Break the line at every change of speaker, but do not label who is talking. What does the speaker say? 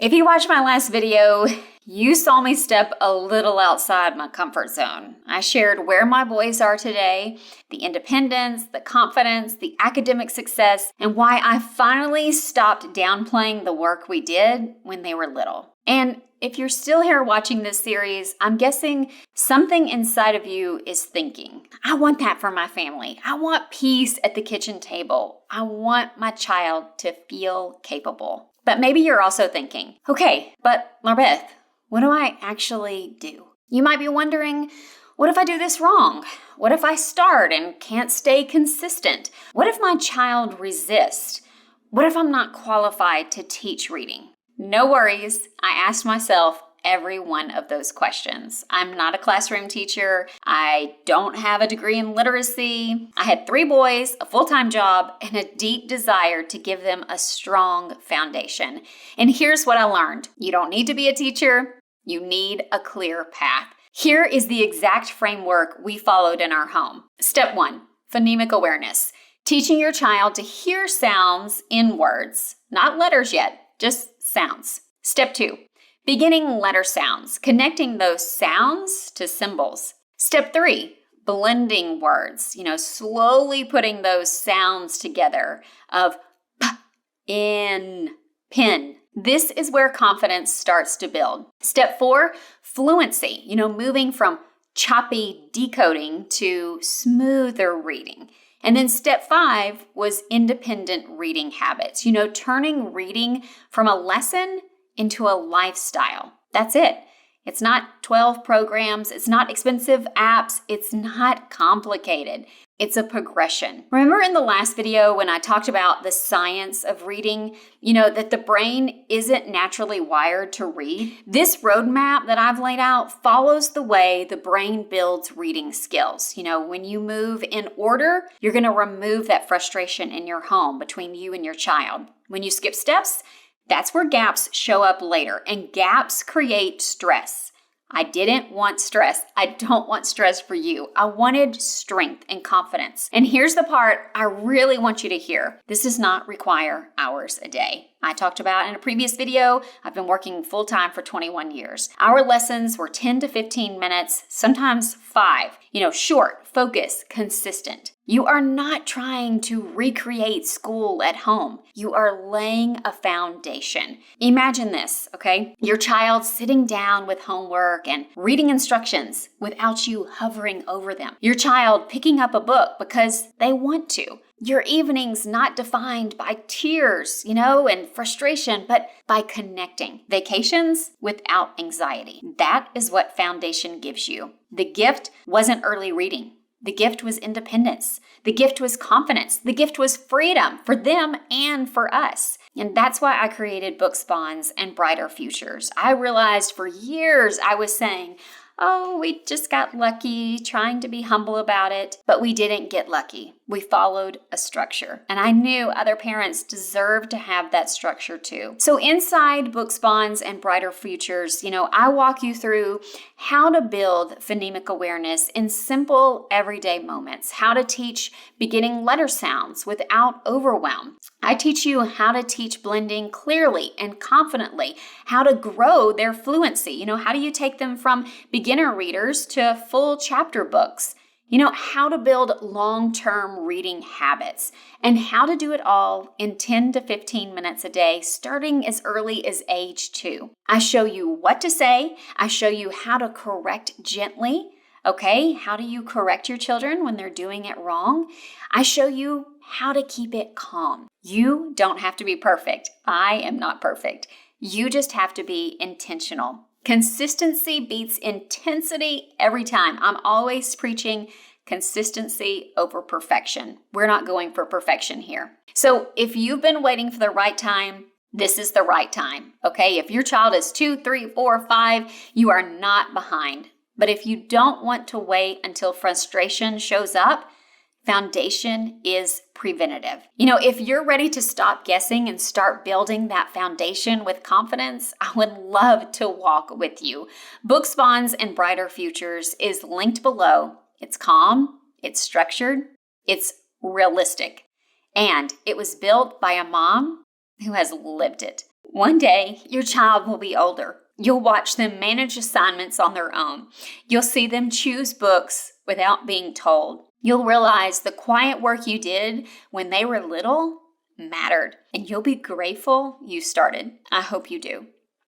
If you watched my last video, you saw me step a little outside my comfort zone. I shared where my boys are today, the independence, the confidence, the academic success, and why I finally stopped downplaying the work we did when they were little. And if you're still here watching this series, I'm guessing something inside of you is thinking, I want that for my family. I want peace at the kitchen table. I want my child to feel capable. But maybe you're also thinking, okay, but Laura Beth, what do I actually do? You might be wondering, what if I do this wrong? What if I start and can't stay consistent? What if my child resists? What if I'm not qualified to teach reading? No worries, I asked myself every one of those questions. I'm not a classroom teacher. I don't have a degree in literacy. I had 3 boys, a full-time job, and a deep desire to give them a strong foundation. And here's what I learned. You don't need to be a teacher. You need a clear path. Here is the exact framework we followed in our home. Step 1, phonemic awareness. Teaching your child to hear sounds in words, not letters yet, just sounds. Step 2, beginning letter sounds, connecting those sounds to symbols. Step 3, blending words, slowly putting those sounds together of p, in, pin. This is where confidence starts to build. Step 4, fluency, moving from choppy decoding to smoother reading. And then step 5 was independent reading habits, turning reading from a lesson into a lifestyle. That's it. It's not 12 programs. It's not expensive apps. It's not complicated. It's a progression. Remember in the last video when I talked about the science of reading, that the brain isn't naturally wired to read? This roadmap that I've laid out follows the way the brain builds reading skills. When you move in order, you're going to remove that frustration in your home between you and your child. When you skip steps, that's where gaps show up later, and gaps create stress. I didn't want stress. I don't want stress for you. I wanted strength and confidence. And here's the part I really want you to hear. This does not require hours a day. I talked about in a previous video, I've been working full-time for 21 years. Our lessons were 10 to 15 minutes, sometimes 5. Short, focused, consistent. You are not trying to recreate school at home. You are laying a foundation. Imagine this, okay? Your child sitting down with homework and reading instructions without you hovering over them. Your child picking up a book because they want to. Your evenings not defined by tears, and frustration, but by connecting. Vacations without anxiety. That is what foundation gives you. The gift wasn't early reading. The gift was independence. The gift was confidence. The gift was freedom for them and for us. And that's why I created Books, Bonds, and Brighter Futures. I realized for years I was saying, we just got lucky, trying to be humble about it, but we didn't get lucky. We followed a structure. And I knew other parents deserved to have that structure too. So inside Books, Bonds, and Brighter Futures, I walk you through how to build phonemic awareness in simple everyday moments, how to teach beginning letter sounds without overwhelm. I teach you how to teach blending clearly and confidently, how to grow their fluency. How do you take them from beginner readers to full chapter books? How to build long-term reading habits, and how to do it all in 10 to 15 minutes a day, starting as early as age 2. I show you what to say. I show you how to correct gently. Okay, how do you correct your children when they're doing it wrong? I show you how to keep it calm. You don't have to be perfect. I am not perfect. You just have to be intentional. Consistency beats intensity every time. I'm always preaching consistency over perfection. We're not going for perfection here. So if you've been waiting for the right time, this is the right time. Okay, if your child is 2, 3, 4, 5, you are not behind. But if you don't want to wait until frustration shows up, foundation is preventative. If you're ready to stop guessing and start building that foundation with confidence, I would love to walk with you. Books, Bonds, and Brighter Futures is linked below. It's calm, it's structured, it's realistic, and it was built by a mom who has lived it. One day, your child will be older. You'll watch them manage assignments on their own. You'll see them choose books without being told. You'll realize the quiet work you did when they were little mattered, and you'll be grateful you started. I hope you do.